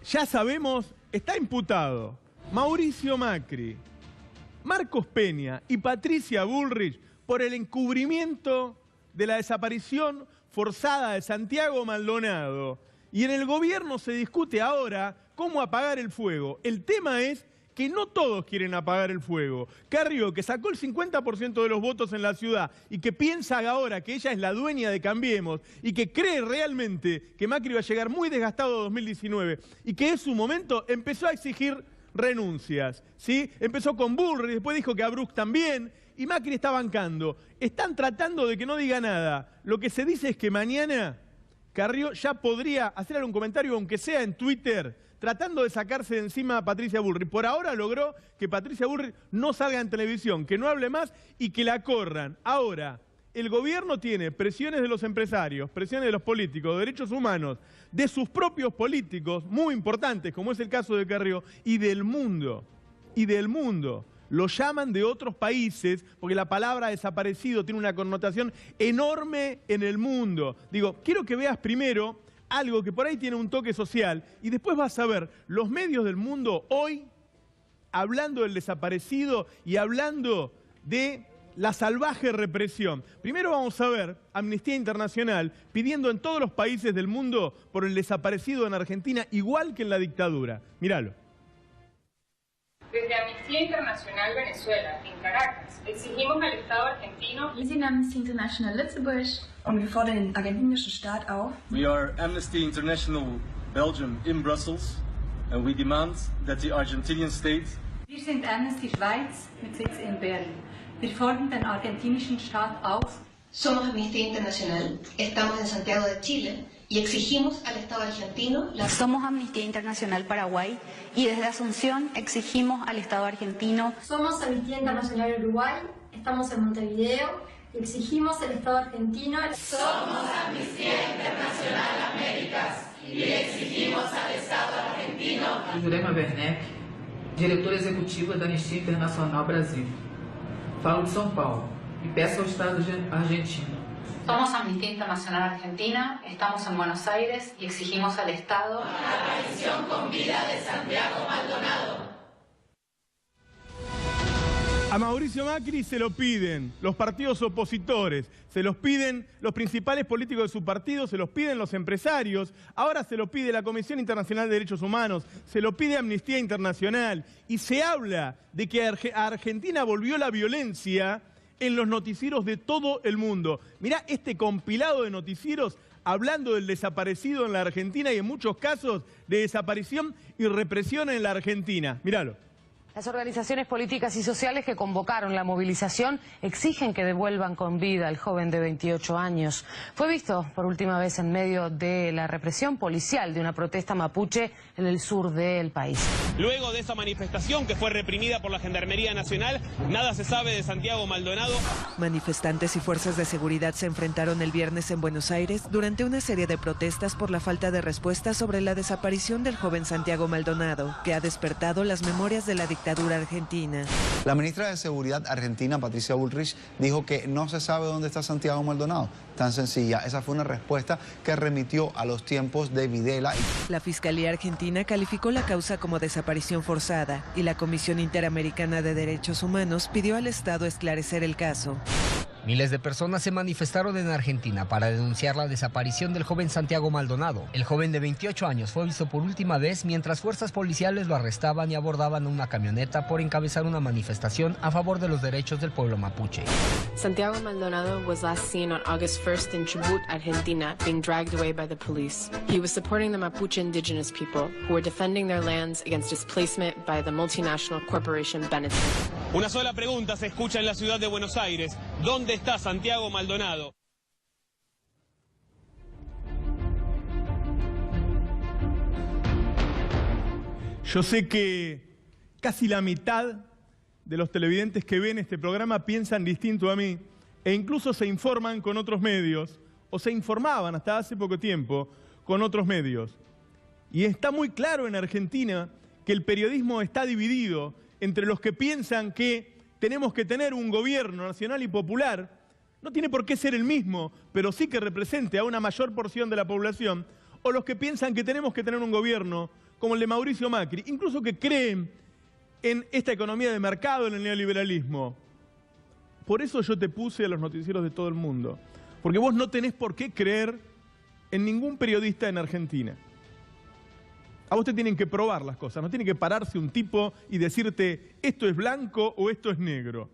ya sabemos, está imputado Mauricio Macri, Marcos Peña y Patricia Bullrich por el encubrimiento de la desaparición forzada de Santiago Maldonado. Y en el gobierno se discute ahora cómo apagar el fuego. El tema es que no todos quieren apagar el fuego. Carrió, que sacó el 50% de los votos en la ciudad y que piensa ahora que ella es la dueña de Cambiemos y que cree realmente que Macri va a llegar muy desgastado a 2019 y que es su momento, empezó a exigir renuncias, ¿sí? Empezó con Bullrich, después dijo que a Bruch también, y Macri está bancando. Están tratando de que no diga nada. Lo que se dice es que mañana Carrió ya podría hacer algún comentario, aunque sea en Twitter, tratando de sacarse de encima a Patricia Bullrich. Por ahora logró que Patricia Bullrich no salga en televisión, que no hable más y que la corran. Ahora, el gobierno tiene presiones de los empresarios, presiones de los políticos, de derechos humanos, de sus propios políticos, muy importantes, como es el caso de Carrió, y del mundo. Lo llaman de otros países, porque la palabra desaparecido tiene una connotación enorme en el mundo. Digo, quiero que veas primero algo que por ahí tiene un toque social, y después vas a ver los medios del mundo hoy hablando del desaparecido y hablando de la salvaje represión. Primero vamos a ver Amnistía Internacional pidiendo en todos los países del mundo por el desaparecido en Argentina, igual que en la dictadura. Míralo. Desde Amnistía Internacional Venezuela, en Caracas, exigimos al Estado argentino. Wir sind Amnesty International Lützeburg und wir fordern den argentinischen Staat auf. We are Amnesty International Belgium in Brussels and we demand that the Argentinian state. Wir sind Amnesty Schweiz mit Sitz in Berlin. Wir fordern den argentinischen Staat auf. Somos Amnistía Internacional, estamos en Santiago de Chile y exigimos al Estado argentino la... Somos Amnistía Internacional Paraguay y desde Asunción exigimos al Estado argentino. Somos Amnistía Internacional Uruguay, estamos en Montevideo y exigimos al Estado argentino. Somos Amnistía Internacional Américas y exigimos al Estado argentino. Jurema Werneck, diretora executiva da Anistia Internacional Brasil. Falo de São Paulo e peço ao Estado argentino. Somos Amnistía Internacional Argentina, estamos en Buenos Aires y exigimos al Estado la aparición con vida de Santiago Maldonado. A Mauricio Macri se lo piden los partidos opositores, se los piden los principales políticos de su partido, se los piden los empresarios, ahora se lo pide la Comisión Internacional de Derechos Humanos, se lo pide Amnistía Internacional y se habla de que a Argentina volvió la violencia en los noticieros de todo el mundo. Mirá este compilado de noticieros hablando del desaparecido en la Argentina y en muchos casos de desaparición y represión en la Argentina. Míralo. Las organizaciones políticas y sociales que convocaron la movilización exigen que devuelvan con vida al joven de 28 años. Fue visto por última vez en medio de la represión policial de una protesta mapuche en el sur del país. Luego de esa manifestación que fue reprimida por la Gendarmería Nacional, nada se sabe de Santiago Maldonado. Manifestantes y fuerzas de seguridad se enfrentaron el viernes en Buenos Aires durante una serie de protestas por la falta de respuesta sobre la desaparición del joven Santiago Maldonado, que ha despertado las memorias de la dictadura argentina. La ministra de Seguridad argentina, Patricia Bullrich, dijo que no se sabe dónde está Santiago Maldonado. Tan sencilla, esa fue una respuesta que remitió a los tiempos de Videla. La Fiscalía Argentina calificó la causa como desaparición forzada y la Comisión Interamericana de Derechos Humanos pidió al Estado esclarecer el caso. Miles de personas se manifestaron en Argentina para denunciar la desaparición del joven Santiago Maldonado. El joven de 28 años fue visto por última vez mientras fuerzas policiales lo arrestaban y abordaban una camioneta por encabezar una manifestación a favor de los derechos del pueblo mapuche. Santiago Maldonado was last seen on August 1st in Chubut, Argentina, being dragged away by the police. He was supporting the Mapuche indigenous people who were defending their lands against displacement by the multinational corporation Benetton. Una sola pregunta se escucha en la ciudad de Buenos Aires. ¿Dónde está Santiago Maldonado? Yo sé que casi la mitad de los televidentes que ven este programa piensan distinto a mí e incluso se informan con otros medios o se informaban hasta hace poco tiempo con otros medios. Y está muy claro en Argentina que el periodismo está dividido entre los que piensan que tenemos que tener un gobierno nacional y popular, no tiene por qué ser el mismo, pero sí que represente a una mayor porción de la población, o los que piensan que tenemos que tener un gobierno como el de Mauricio Macri, incluso que creen en esta economía de mercado, en el neoliberalismo. Por eso yo te puse a los noticieros de todo el mundo, porque vos no tenés por qué creer en ningún periodista en Argentina. A vos te tienen que probar las cosas, no tiene que pararse un tipo y decirte esto es blanco o esto es negro.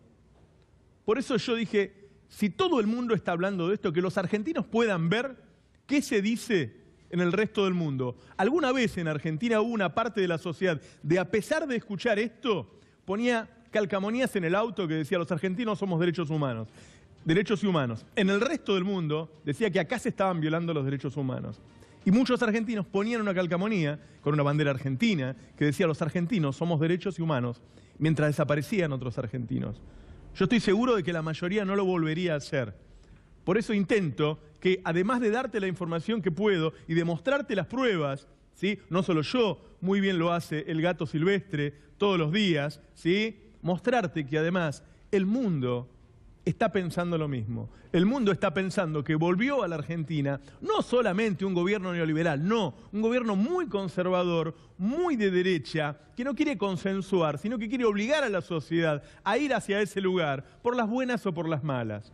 Por eso yo dije, si todo el mundo está hablando de esto, que los argentinos puedan ver qué se dice en el resto del mundo. Alguna vez en Argentina hubo una parte de la sociedad de, a pesar de escuchar esto, ponía calcamonías en el auto que decía los argentinos somos derechos humanos. Derechos y humanos. En el resto del mundo decía que acá se estaban violando los derechos humanos. Y muchos argentinos ponían una calcamonía con una bandera argentina que decía los argentinos somos derechos y humanos, mientras desaparecían otros argentinos. Yo estoy seguro de que la mayoría no lo volvería a hacer. Por eso intento que, además de darte la información que puedo y de mostrarte las pruebas, ¿sí? No solo yo, muy bien lo hace el Gato Silvestre todos los días, ¿sí? Mostrarte que además el mundo está pensando lo mismo. El mundo está pensando que volvió a la Argentina no solamente un gobierno neoliberal, no, un gobierno muy conservador, muy de derecha, que no quiere consensuar, sino que quiere obligar a la sociedad a ir hacia ese lugar, por las buenas o por las malas.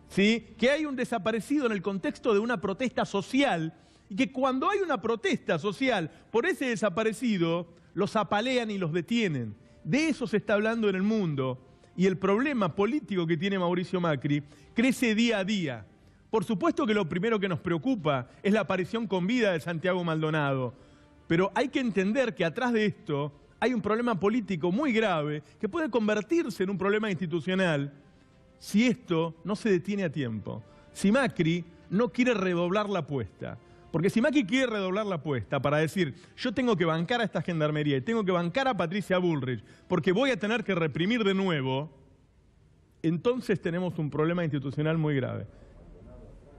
¿Sí? Que hay un desaparecido en el contexto de una protesta social y que cuando hay una protesta social por ese desaparecido, los apalean y los detienen. De eso se está hablando en el mundo. Y el problema político que tiene Mauricio Macri crece día a día. Por supuesto que lo primero que nos preocupa es la aparición con vida de Santiago Maldonado. Pero hay que entender que atrás de esto hay un problema político muy grave que puede convertirse en un problema institucional si esto no se detiene a tiempo. Si Macri no quiere redoblar la apuesta. Porque si Macri quiere redoblar la apuesta para decir yo tengo que bancar a esta gendarmería y tengo que bancar a Patricia Bullrich porque voy a tener que reprimir de nuevo, entonces tenemos un problema institucional muy grave.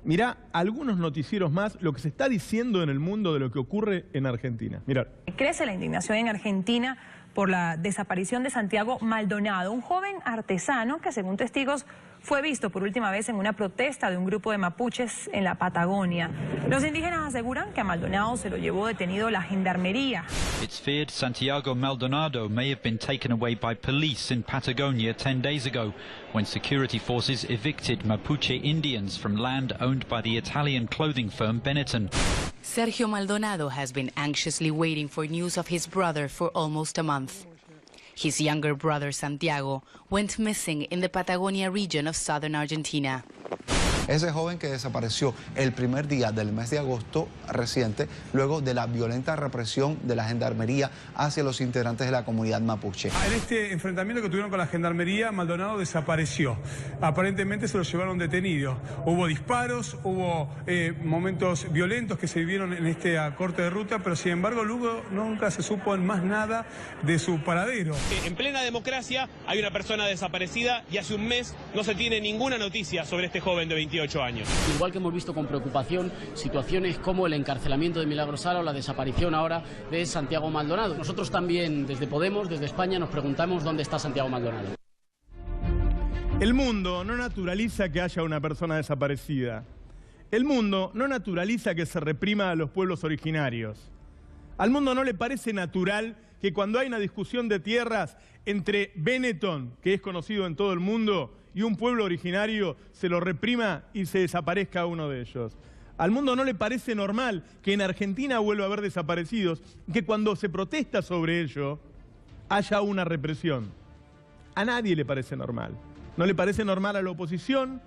Mirá algunos noticieros más lo que se está diciendo en el mundo de lo que ocurre en Argentina. Mirá. Crece la indignación en Argentina por la desaparición de Santiago Maldonado, un joven artesano que, según testigos, fue visto por última vez en una protesta de un grupo de mapuches en la Patagonia. Los indígenas aseguran que a Maldonado se lo llevó detenido la gendarmería. It's feared Santiago Maldonado may have been taken away by police in Patagonia 10 days ago, when security forces evicted Mapuche Indians from land owned by the Italian clothing firm Benetton. Sergio Maldonado has been anxiously waiting for news of his brother for almost a month. His younger brother, Santiago, went missing in the Patagonia region of southern Argentina. Ese joven que desapareció el primer día del mes de agosto reciente, luego de la violenta represión de la gendarmería hacia los integrantes de la comunidad mapuche. En este enfrentamiento que tuvieron con la gendarmería, Maldonado desapareció. Aparentemente se lo llevaron detenido. Hubo disparos, hubo momentos violentos que se vivieron en este corte de ruta, pero sin embargo luego nunca se supo más nada de su paradero. En plena democracia hay una persona desaparecida y hace un mes no se tiene ninguna noticia sobre este joven de 28 años. Igual que hemos visto con preocupación situaciones como el encarcelamiento de Milagros Sala o la desaparición ahora de Santiago Maldonado. Nosotros también desde Podemos, desde España, nos preguntamos dónde está Santiago Maldonado. El mundo no naturaliza que haya una persona desaparecida. El mundo no naturaliza que se reprima a los pueblos originarios. Al mundo no le parece natural que cuando hay una discusión de tierras entre Benetton, que es conocido en todo el mundo, y un pueblo originario, se lo reprima y se desaparezca uno de ellos. Al mundo no le parece normal que en Argentina vuelva a haber desaparecidos, que cuando se protesta sobre ello haya una represión. A nadie le parece normal. No le parece normal a la oposición,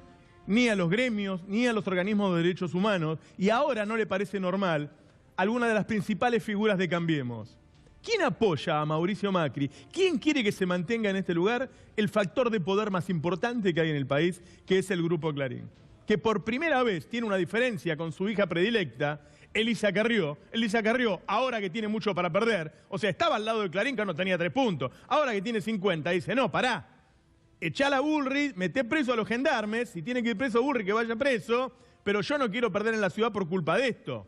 ni a los gremios, ni a los organismos de derechos humanos, y ahora no le parece normal a alguna de las principales figuras de Cambiemos. ¿Quién apoya a Mauricio Macri? ¿Quién quiere que se mantenga en este lugar el factor de poder más importante que hay en el país, que es el Grupo Clarín? Que por primera vez tiene una diferencia con su hija predilecta, Elisa Carrió. Elisa Carrió, ahora que tiene mucho para perder, o sea, estaba al lado de Clarín que no tenía 3 puntos, ahora que tiene 50, dice, no, pará, echá a Bullrich, meté preso a los gendarmes, si tiene que ir preso Bullrich que vaya preso, pero yo no quiero perder en la ciudad por culpa de esto.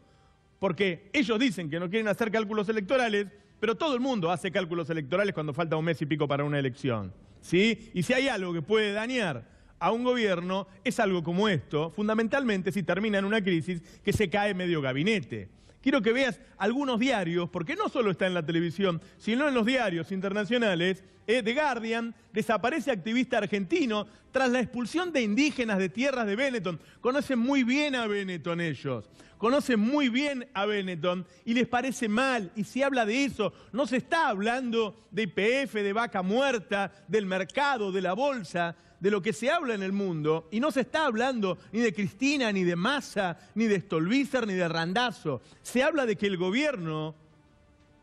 Porque ellos dicen que no quieren hacer cálculos electorales, pero todo el mundo hace cálculos electorales cuando falta un mes y pico para una elección, ¿sí? Y si hay algo que puede dañar a un gobierno, es algo como esto, fundamentalmente si termina en una crisis que se cae medio gabinete, quiero que veas algunos diarios, porque no solo está en la televisión, sino en los diarios internacionales. The Guardian: desaparece activista argentino tras la expulsión de indígenas de tierras de Benetton. Conocen muy bien a Benetton ellos, conocen muy bien a Benetton y les parece mal, y se habla de eso. No se está hablando de YPF, de vaca muerta, del mercado, de la bolsa, de lo que se habla en el mundo, y no se está hablando ni de Cristina, ni de Massa, ni de Stolbizer, ni de Randazzo. Se habla de que el gobierno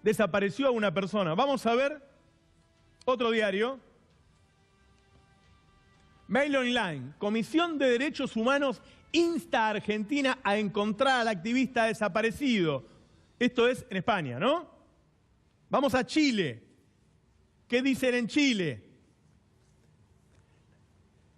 desapareció a una persona. Vamos a ver otro diario. Mail Online: Comisión de Derechos Humanos insta a Argentina a encontrar al activista desaparecido. Esto es en España, ¿no? Vamos a Chile. ¿Qué dicen en Chile?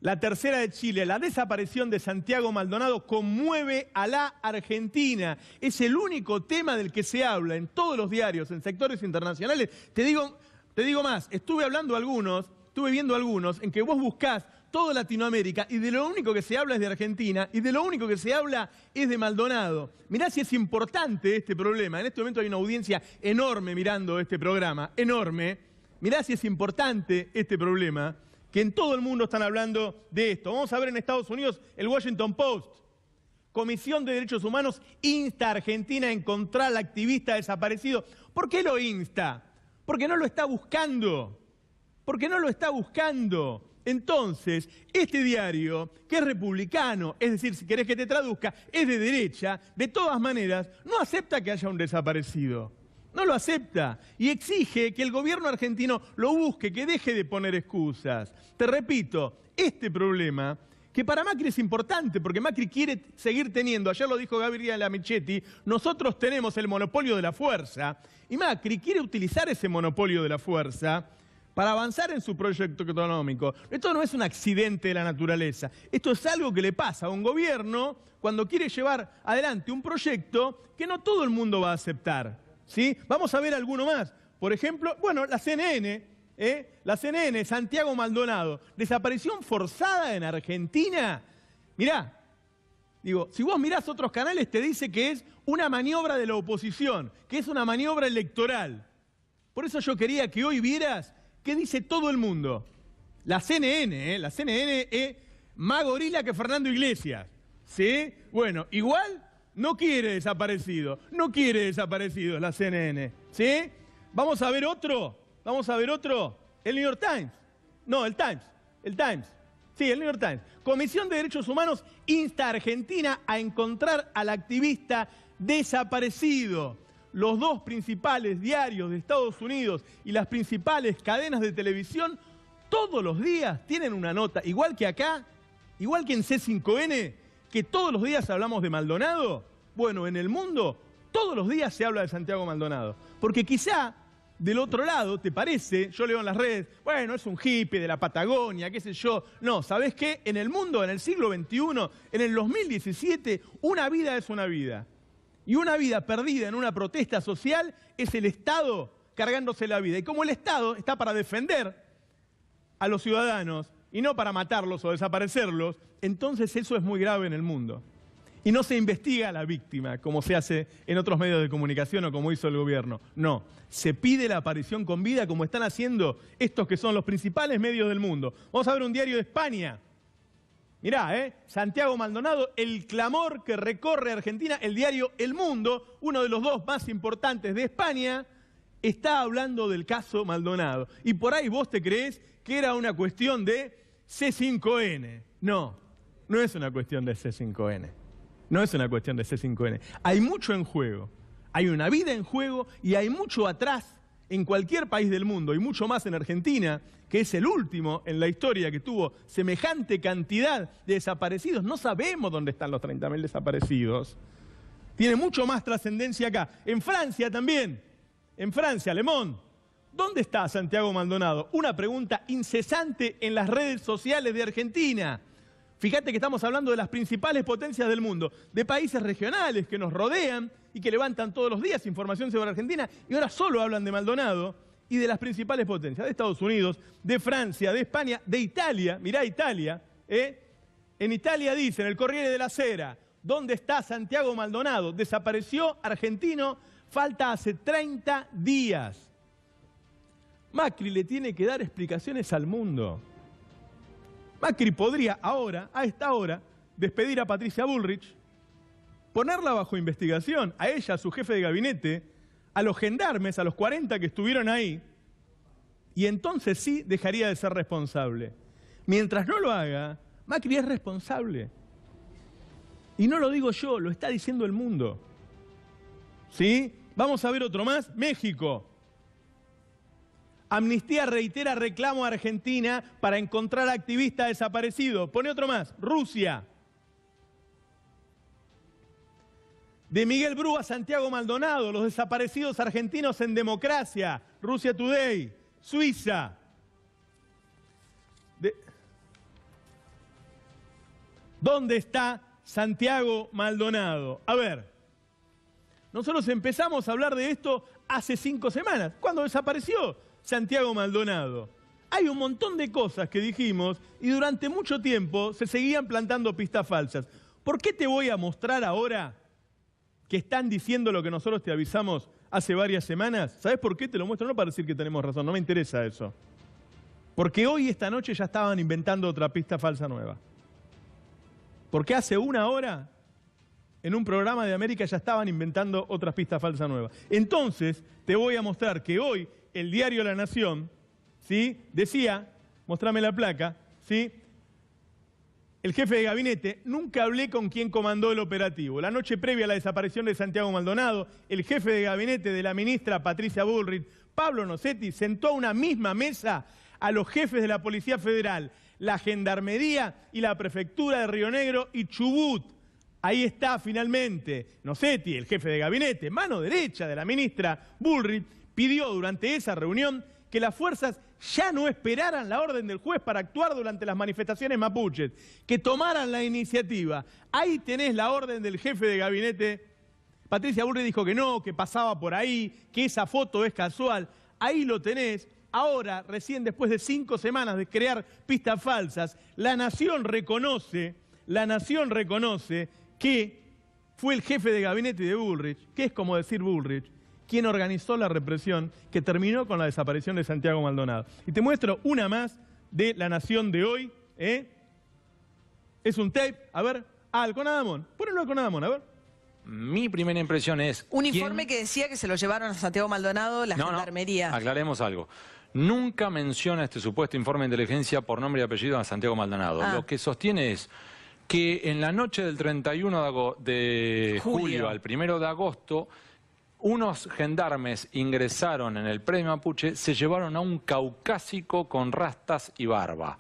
La Tercera de Chile: la desaparición de Santiago Maldonado conmueve a la Argentina. Es el único tema del que se habla en todos los diarios, en sectores internacionales. Te digo más, estuve viendo algunos en que vos buscás toda Latinoamérica y de lo único que se habla es de Argentina y de lo único que se habla es de Maldonado. Mirá si es importante este problema. En este momento hay una audiencia enorme mirando este programa, enorme. Mirá si es importante este problema, que en todo el mundo están hablando de esto. Vamos a ver en Estados Unidos el Washington Post. Comisión de Derechos Humanos insta a Argentina a encontrar al activista desaparecido. ¿Por qué lo insta? Porque no lo está buscando. Porque no lo está buscando. Entonces, este diario, que es republicano, es decir, si querés que te traduzca, es de derecha, de todas maneras, no acepta que haya un desaparecido. No lo acepta y exige que el gobierno argentino lo busque, que deje de poner excusas. Te repito, este problema, que para Macri es importante, porque Macri quiere seguir teniendo, ayer lo dijo Gabriela Michetti, nosotros tenemos el monopolio de la fuerza, y Macri quiere utilizar ese monopolio de la fuerza para avanzar en su proyecto económico. Esto no es un accidente de la naturaleza, esto es algo que le pasa a un gobierno cuando quiere llevar adelante un proyecto que no todo el mundo va a aceptar. ¿Sí? Vamos a ver alguno más. Por ejemplo, bueno, la CNN, Santiago Maldonado, desaparición forzada en Argentina. Mirá, digo, si vos mirás otros canales te dice que es una maniobra de la oposición, que es una maniobra electoral. Por eso yo quería que hoy vieras qué dice todo el mundo. La CNN, es más gorila que Fernando Iglesias. ¿Sí? Bueno, igual no quiere desaparecidos la CNN, ¿sí? Vamos a ver otro, el New York Times. No, el Times. Sí, el New York Times. Comisión de Derechos Humanos insta a Argentina a encontrar al activista desaparecido. Los dos principales diarios de Estados Unidos y las principales cadenas de televisión todos los días tienen una nota, igual que acá, igual que en C5N, que todos los días hablamos de Maldonado. Bueno, en el mundo todos los días se habla de Santiago Maldonado. Porque quizá del otro lado te parece, yo leo en las redes, bueno, es un hippie de la Patagonia, qué sé yo. No, ¿sabés qué? En el mundo, en el siglo XXI, en el 2017, una vida es una vida. Y una vida perdida en una protesta social es el Estado cargándose la vida. Y como el Estado está para defender a los ciudadanos y no para matarlos o desaparecerlos, entonces eso es muy grave en el mundo. Y no se investiga a la víctima, como se hace en otros medios de comunicación o como hizo el gobierno. No, se pide la aparición con vida como están haciendo estos que son los principales medios del mundo. Vamos a ver un diario de España. Mirá, Santiago Maldonado, el clamor que recorre Argentina. El diario El Mundo, uno de los dos más importantes de España, está hablando del caso Maldonado. Y por ahí vos te creés que era una cuestión de C5N. No, no es una cuestión de C5N. No es una cuestión de C5N. Hay mucho en juego. Hay una vida en juego y hay mucho atrás en cualquier país del mundo y mucho más en Argentina, que es el último en la historia que tuvo semejante cantidad de desaparecidos. No sabemos dónde están los 30.000 desaparecidos. Tiene mucho más trascendencia acá. En Francia también. En Francia, Le Monde. ¿Dónde está Santiago Maldonado? Una pregunta incesante en las redes sociales de Argentina. Fíjate que estamos hablando de las principales potencias del mundo, de países regionales que nos rodean y que levantan todos los días información sobre Argentina y ahora solo hablan de Maldonado y de las principales potencias, de Estados Unidos, de Francia, de España, de Italia. Mirá Italia, En Italia dicen, el Corriere della Sera, ¿Dónde está Santiago Maldonado? Desapareció argentino, falta hace 30 días. Macri le tiene que dar explicaciones al mundo. Macri podría ahora, a esta hora, despedir a Patricia Bullrich, ponerla bajo investigación, a ella, a su jefe de gabinete, a los gendarmes, a los 40 que estuvieron ahí, y entonces sí dejaría de ser responsable. Mientras no lo haga, Macri es responsable. Y no lo digo yo, lo está diciendo el mundo. ¿Sí? Vamos a ver otro más. México. Amnistía reitera reclamo a Argentina para encontrar activista desaparecido. Pone otro más. Rusia. De Miguel Bru a Santiago Maldonado, los desaparecidos argentinos en democracia. Russia Today. Suiza. ¿Dónde está Santiago Maldonado? A ver, nosotros empezamos a hablar de esto hace 5 semanas, cuando desapareció Santiago Maldonado. Hay un montón de cosas que dijimos y durante mucho tiempo se seguían plantando pistas falsas. ¿Por qué te voy a mostrar ahora que están diciendo lo que nosotros te avisamos hace varias semanas? ¿Sabes por qué te lo muestro? No para decir que tenemos razón, no me interesa eso. Porque hoy, esta noche, ya estaban inventando otra pista falsa nueva. Porque hace 1 hora, en un programa de América, ya estaban inventando otras pistas falsas nuevas. Entonces, te voy a mostrar que hoy el diario La Nación, ¿sí?, decía, mostrame la placa, ¿sí?, el jefe de gabinete: nunca hablé con quien comandó el operativo. La noche previa a la desaparición de Santiago Maldonado, el jefe de gabinete de la ministra Patricia Bullrich, Pablo Nocetti, sentó a una misma mesa a los jefes de la Policía Federal, la Gendarmería y la Prefectura de Río Negro y Chubut. Ahí está finalmente Nocetti, el jefe de gabinete, mano derecha de la ministra Bullrich, pidió durante esa reunión que las fuerzas ya no esperaran la orden del juez para actuar durante las manifestaciones mapuches, que tomaran la iniciativa. Ahí tenés la orden del jefe de gabinete. Patricia Bullrich dijo que no, que pasaba por ahí, que esa foto es casual. Ahí lo tenés. Ahora, recién después de 5 semanas de crear pistas falsas, La Nación reconoce que fue el jefe de gabinete de Bullrich, que es como decir Bullrich, quien organizó la represión que terminó con la desaparición de Santiago Maldonado. Y te muestro una más de La Nación de hoy. Es un tape, a ver. El Conadamón. Ponelo al Conadamón, a ver. Mi primera impresión es... Un informe que decía que se lo llevaron a Santiago Maldonado, la Gendarmería. No, aclaremos algo. Nunca menciona este supuesto informe de inteligencia por nombre y apellido a Santiago Maldonado. Lo que sostiene es que en la noche del 31 de julio al 1 de agosto, unos gendarmes ingresaron en el predio Mapuche, se llevaron a un caucásico con rastas y barba,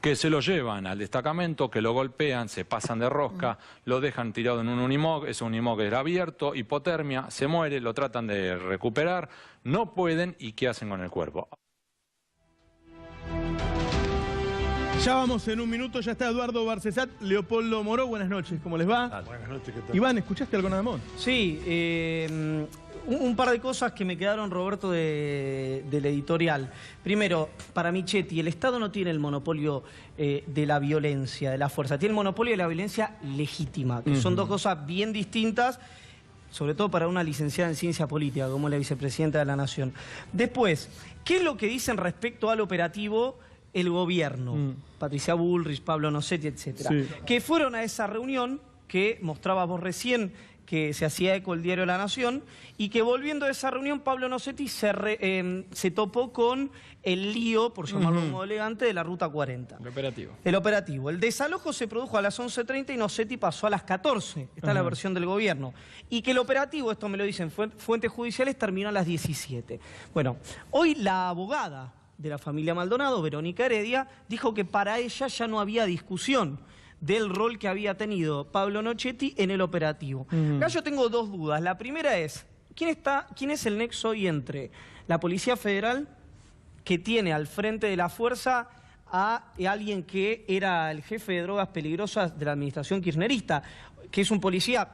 que se lo llevan al destacamento, que lo golpean, se pasan de rosca, lo dejan tirado en un Unimog, ese Unimog era abierto, hipotermia, se muere, lo tratan de recuperar, no pueden, ¿y qué hacen con el cuerpo? Ya vamos en un minuto, ya está Eduardo Barcesat, Leopoldo Moró, buenas noches, ¿cómo les va? Buenas noches, ¿qué tal? Iván, ¿escuchaste algo nada más? Sí, un par de cosas que me quedaron, Roberto, del editorial. Primero, para Michetti, el Estado no tiene el monopolio de la violencia, de la fuerza, tiene el monopolio de la violencia legítima, que son dos cosas bien distintas, sobre todo para una licenciada en ciencia política, como la vicepresidenta de la Nación. Después, ¿qué es lo que dicen respecto al operativo el gobierno? Patricia Bullrich, Pablo Nocetti, etcétera. Sí. Que fueron a esa reunión que mostrabas vos recién, que se hacía eco el diario La Nación, y que volviendo de esa reunión, Pablo Nocetti se topó con el lío, por llamarlo de modo elegante, de la Ruta 40. El operativo. El operativo. El desalojo se produjo a las 11:30 y Nocetti pasó a las 14. Esta es la versión del gobierno. Y que el operativo, esto me lo dicen fuentes judiciales, terminó a las 17. Bueno, hoy la abogada de la familia Maldonado, Verónica Heredia, dijo que para ella ya no había discusión del rol que había tenido Pablo Nocetti en el operativo. Acá yo tengo dos dudas. La primera es, ¿quién es el nexo hoy entre la Policía Federal, que tiene al frente de la fuerza a alguien que era el jefe de drogas peligrosas de la administración kirchnerista, que es un policía,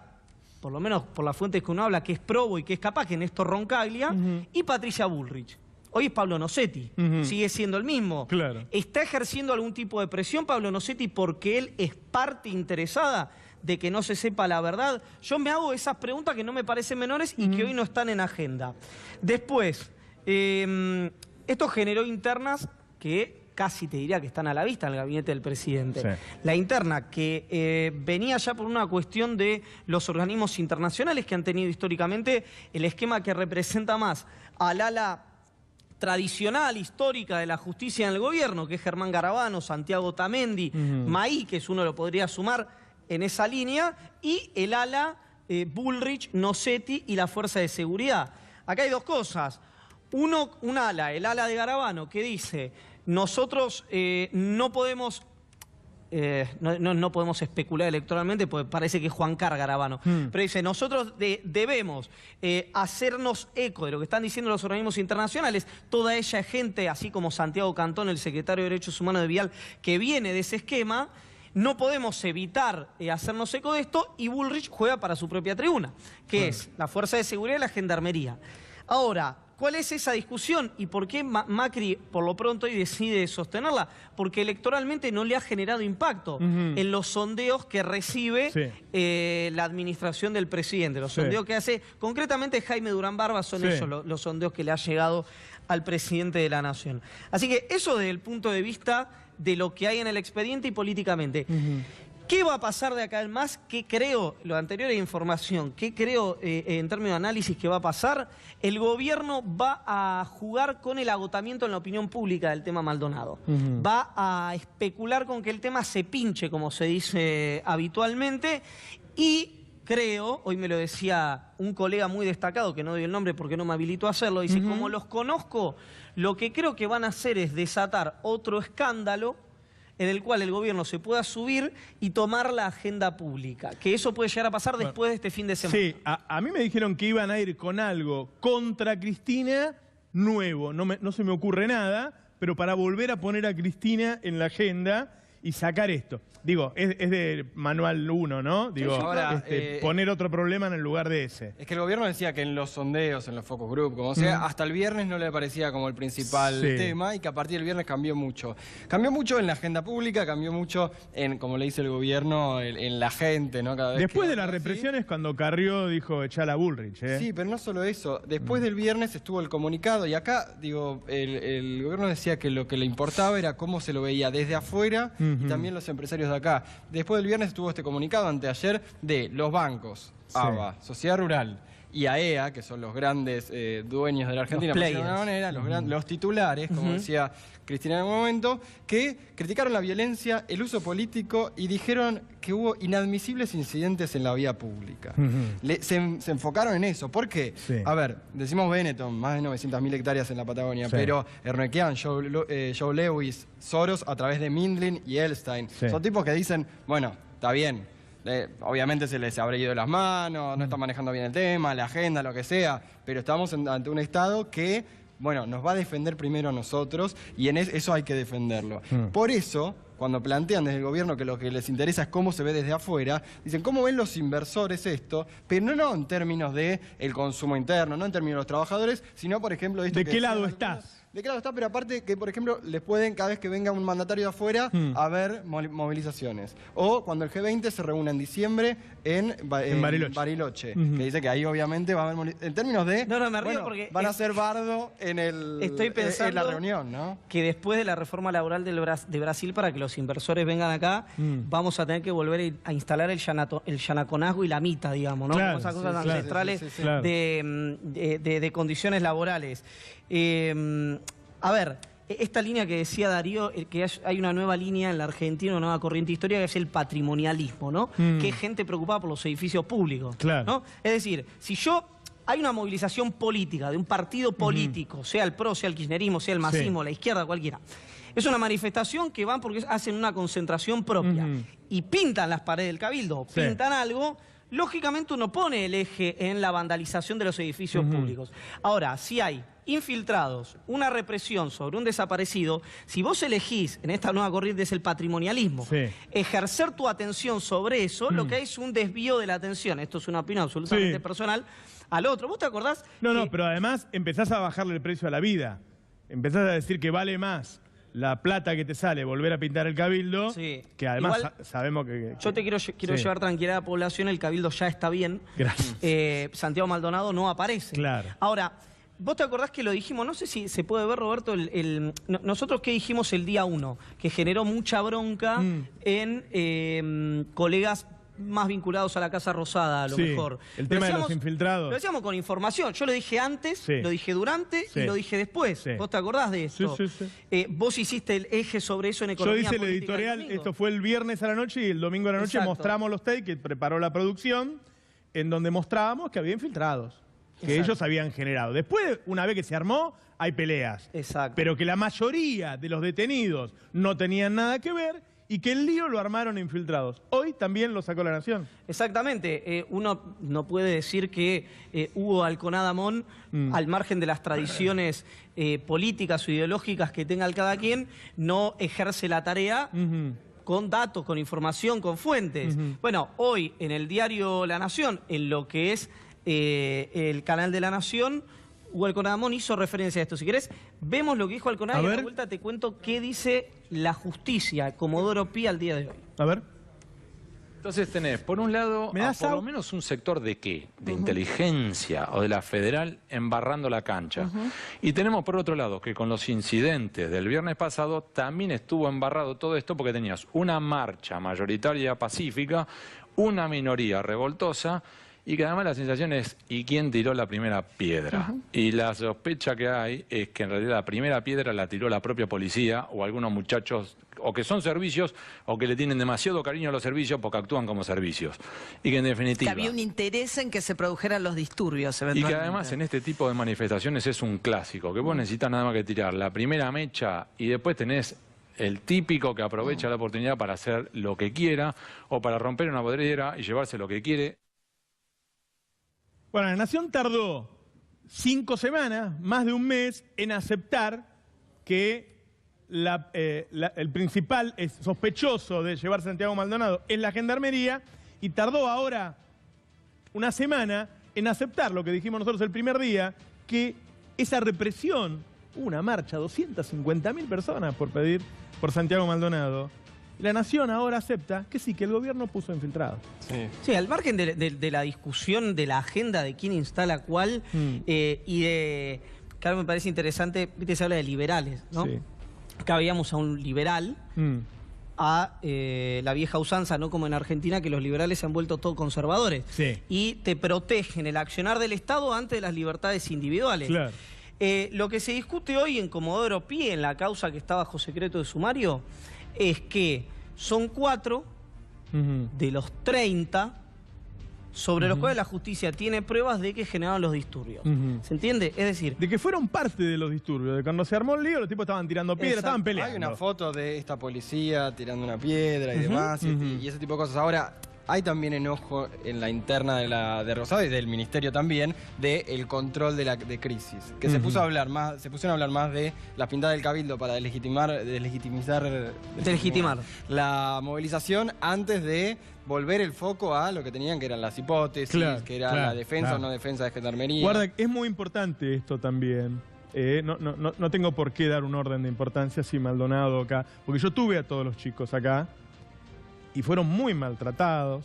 por lo menos por las fuentes que uno habla, que es probo y que es capaz, que Néstor Roncaglia, y Patricia Bullrich? Hoy es Pablo Nocetti, sigue siendo el mismo. Claro. ¿Está ejerciendo algún tipo de presión Pablo Nocetti porque él es parte interesada de que no se sepa la verdad? Yo me hago esas preguntas que no me parecen menores y que hoy no están en agenda. Después, esto generó internas que casi te diría que están a la vista en el gabinete del presidente. Sí. La interna que venía ya por una cuestión de los organismos internacionales que han tenido históricamente el esquema que representa más al ala tradicional, histórica de la justicia en el gobierno, que es Germán Garabano, Santiago Tamendi, Maí, que es uno lo podría sumar en esa línea, y el ala Bullrich, Nossetti y la Fuerza de Seguridad. Acá hay dos cosas. Un ala, el ala de Garabano, que dice: nosotros no podemos especular electoralmente, porque parece que es Juan Carr Garabano, pero dice: nosotros debemos hacernos eco de lo que están diciendo los organismos internacionales. Toda ella es gente, así como Santiago Cantón, el secretario de Derechos Humanos de Vial, que viene de ese esquema. No podemos evitar hacernos eco de esto, y Bullrich juega para su propia tribuna, que es la Fuerza de Seguridad y la Gendarmería. Ahora, ¿cuál es esa discusión y por qué Macri por lo pronto hoy decide sostenerla? Porque electoralmente no le ha generado impacto en los sondeos que recibe la administración del presidente. Los sondeos que hace concretamente Jaime Durán Barba son esos los sondeos que le ha llegado al presidente de la Nación. Así que eso desde el punto de vista de lo que hay en el expediente y políticamente. ¿Qué va a pasar de acá en más? ¿Qué creo? Lo anterior es información. ¿Qué creo en términos de análisis que va a pasar? El gobierno va a jugar con el agotamiento en la opinión pública del tema Maldonado. Va a especular con que el tema se pinche, como se dice habitualmente, y creo, hoy me lo decía un colega muy destacado, que no doy el nombre porque no me habilitó a hacerlo, dice: como los conozco, lo que creo que van a hacer es desatar otro escándalo en el cual el gobierno se pueda subir y tomar la agenda pública. Que eso puede llegar a pasar después de este fin de semana. Sí, a mí me dijeron que iban a ir con algo contra Cristina nuevo. No se me ocurre nada, pero para volver a poner a Cristina en la agenda y sacar esto. Digo, es de manual 1, ¿no? Digo, ahora, poner otro problema en el lugar de ese. Es que el gobierno decía que en los sondeos, en los focus group, como sea, hasta el viernes no le parecía como el principal tema, y que a partir del viernes cambió mucho. Cambió mucho en la agenda pública, cambió mucho en, como le dice el gobierno, en la gente, ¿no? Cada vez después de las represiones, cuando Carrió dijo echar a Bullrich, Sí, pero no solo eso. Después del viernes estuvo el comunicado, y acá, digo, el gobierno decía que lo que le importaba era cómo se lo veía desde afuera, y también los empresarios de acá. Después del viernes estuvo este comunicado anteayer de los bancos, ABA, Sociedad Rural y AEA, que son los grandes dueños de la Argentina, por decirlo de alguna manera, los titulares, como decía Cristina en algún momento, que criticaron la violencia, el uso político, y dijeron que hubo inadmisibles incidentes en la vía pública. Se enfocaron en eso. ¿Por qué? A ver, decimos Benetton, más de 900.000 hectáreas en la Patagonia, pero Ernequian, Joe Lewis, Soros a través de Mindlin y Elstein. Son tipos que dicen, bueno, está bien, obviamente se les habrá ido de las manos, no están manejando bien el tema, la agenda, lo que sea, pero estamos ante un Estado que, bueno, nos va a defender primero a nosotros, y en eso hay que defenderlo. Por eso, cuando plantean desde el gobierno que lo que les interesa es cómo se ve desde afuera, dicen cómo ven los inversores esto, pero no en términos de el consumo interno, no en términos de los trabajadores, sino, por ejemplo, esto ¿de qué lado estás? ¿De qué lado está? Pero aparte que, por ejemplo, les pueden, cada vez que venga un mandatario de afuera, haber movilizaciones. O cuando el G20 se reúna en diciembre en Bariloche, que dice que ahí obviamente va a haber en términos de... me río porque van a ser bardo en la reunión, ¿no? Que después de la reforma laboral de Brasil, para que los inversores vengan acá, vamos a tener que volver a instalar el yanaconazgo y la mita, digamos, ¿no? Como esas cosas ancestrales de condiciones laborales. A ver, esta línea que decía Darío, que hay una nueva línea en la Argentina, una nueva corriente histórica, que es el patrimonialismo, ¿no? Que es gente preocupada por los edificios públicos, ¿no? Es decir, si hay una movilización política de un partido político, sea el PRO, sea el kirchnerismo, sea el masismo, la izquierda, cualquiera, es una manifestación que van porque hacen una concentración propia y pintan las paredes del cabildo, pintan algo. Lógicamente uno pone el eje en la vandalización de los edificios públicos. Ahora, si hay infiltrados, una represión sobre un desaparecido, si vos elegís, en esta nueva corriente es el patrimonialismo, ejercer tu atención sobre eso, lo que hay es un desvío de la atención. Esto es una opinión absolutamente personal al otro. ¿Vos te acordás? No, pero además empezás a bajarle el precio a la vida. Empezás a decir que vale más la plata que te sale volver a pintar el Cabildo, que además Igual, sabemos que... Yo te quiero llevar tranquilidad a la población, el Cabildo ya está bien. Gracias. Santiago Maldonado no aparece. Claro. Ahora, vos te acordás que lo dijimos, no sé si se puede ver, Roberto, nosotros qué dijimos el día 1, que generó mucha bronca en colegas más vinculados a la Casa Rosada, a lo mejor. El tema de los infiltrados. Lo decíamos con información. Yo lo dije antes, lo dije durante y lo dije después. ¿Vos te acordás de esto? Vos hiciste el eje sobre eso en Economía. Yo hice el editorial, esto fue el viernes a la noche y el domingo a la noche mostramos los takes que preparó la producción, en donde mostrábamos que había infiltrados, que ellos habían generado. Después, una vez que se armó, hay peleas. Pero que la mayoría de los detenidos no tenían nada que ver y que el lío lo armaron infiltrados. Hoy también lo sacó La Nación. Exactamente. Uno no puede decir que Hugo Alconada Amón, al margen de las tradiciones políticas o ideológicas que tenga cada quien, no ejerce la tarea con datos, con información, con fuentes. Bueno, hoy en el diario La Nación, en lo que es el canal de La Nación, Hugo Alconada Amón hizo referencia a esto. Si querés, vemos lo que dijo Alconada y a la vuelta te cuento qué dice la justicia, Comodoro Pi, al día de hoy. A ver. Entonces tenés, por un lado, por lo menos un sector de qué, de inteligencia o de la federal embarrando la cancha. Y tenemos por otro lado que con los incidentes del viernes pasado también estuvo embarrado todo esto porque tenías una marcha mayoritaria pacífica, una minoría revoltosa, y que además la sensación es, ¿y quién tiró la primera piedra? Y la sospecha que hay es que en realidad la primera piedra la tiró la propia policía o algunos muchachos, o que son servicios, o que le tienen demasiado cariño a los servicios porque actúan como servicios. Y que en definitiva... Que había un interés en que se produjeran los disturbios, eventualmente. Y que además en este tipo de manifestaciones es un clásico, que vos necesitas nada más que tirar la primera mecha y después tenés el típico que aprovecha la oportunidad para hacer lo que quiera o para romper una bodega y llevarse lo que quiere. Bueno, La Nación tardó 5 semanas, más de un mes, en aceptar que el principal sospechoso de llevar Santiago Maldonado es la Gendarmería, y tardó ahora una semana en aceptar lo que dijimos nosotros el primer día, que esa represión, una marcha, 250.000 personas por pedir por Santiago Maldonado. La Nación ahora acepta que sí, que el gobierno puso infiltrados. Sí, al margen de la discusión de la agenda de quién instala cuál y de... Claro, me parece interesante, viste, se habla de liberales, ¿no? Sí. Acá veíamos a un liberal, a la vieja usanza, no como en Argentina, que los liberales se han vuelto todos conservadores. Y te protegen el accionar del Estado ante las libertades individuales. Claro. Lo que se discute hoy en Comodoro Pi, en la causa que está bajo secreto de sumario, es que son 4 de los 30 sobre los cuales la justicia tiene pruebas de que generaron los disturbios. ¿Se entiende? Es decir... De que fueron parte de los disturbios, de cuando se armó el lío, los tipos estaban tirando piedras, estaban peleando. Hay una foto de esta policía tirando una piedra y demás, y ese tipo de cosas. Ahora, hay también enojo en la interna de Rosado y del Ministerio también del control de crisis. Que se pusieron a hablar más de la pintada del Cabildo para deslegitimar la movilización antes de volver el foco a lo que tenían, que eran las hipótesis, que era la defensa o no defensa de Gendarmería. Guarda, es muy importante esto también. No tengo por qué dar un orden de importancia si Maldonado acá, porque yo tuve a todos los chicos acá y fueron muy maltratados,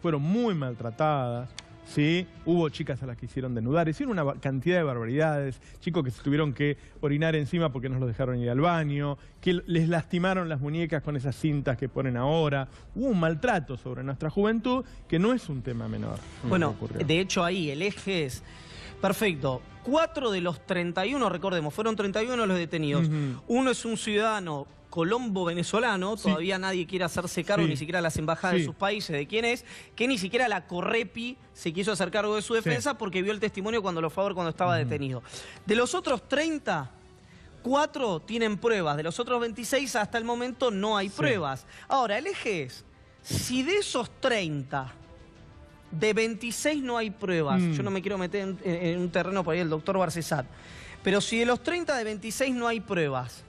fueron muy maltratadas, ¿sí? Hubo chicas a las que hicieron desnudar, hicieron una cantidad de barbaridades, chicos que se tuvieron que orinar encima porque no los dejaron ir al baño, que les lastimaron las muñecas con esas cintas que ponen ahora. Hubo un maltrato sobre nuestra juventud que no es un tema menor. Bueno, de hecho ahí el eje es... Perfecto. 4 de los 31, recordemos, fueron 31 los detenidos. Uno es un ciudadano colombo-venezolano, todavía nadie quiere hacerse cargo, ni siquiera las embajadas de sus países, de quién es, que ni siquiera la Correpi se quiso hacer cargo de su defensa porque vio el testimonio cuando lo fue a ver cuando estaba detenido. De los otros 30, 4 tienen pruebas, de los otros 26 hasta el momento no hay pruebas. Ahora, el eje es, si de esos 30... de 26 no hay pruebas. Yo no me quiero meter en un terreno por ahí el doctor Barcesat. Pero si de los 30 de 26 no hay pruebas,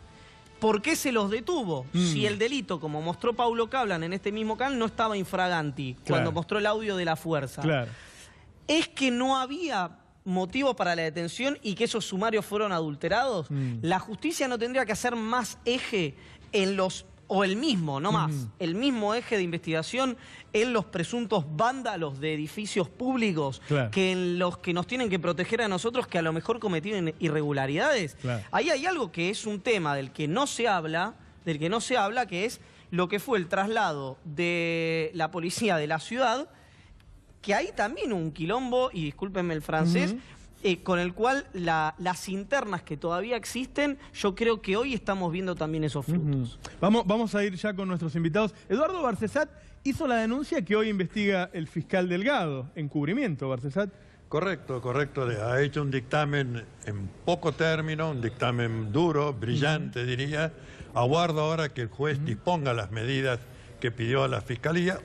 ¿por qué se los detuvo? Si el delito, como mostró Paulo Cablan en este mismo canal, no estaba infraganti, cuando mostró el audio de la fuerza. Es que no había motivos para la detención y que esos sumarios fueron adulterados, la justicia no tendría que hacer más eje en los... o el mismo, no más, el mismo eje de investigación en los presuntos vándalos de edificios públicos que en los que nos tienen que proteger a nosotros, que a lo mejor cometieron irregularidades. Ahí hay algo que es un tema del que no se habla, que es lo que fue el traslado de la policía de la ciudad, que hay también un quilombo, y discúlpenme el francés, con el cual las internas que todavía existen, yo creo que hoy estamos viendo también esos frutos. Vamos a ir ya con nuestros invitados. Eduardo Barcesat hizo la denuncia que hoy investiga el fiscal Delgado. Encubrimiento, Barcesat. Correcto. Ha hecho un dictamen en poco término, un dictamen duro, brillante diría. Aguardo ahora que el juez disponga las medidas que pidió a la Fiscalía.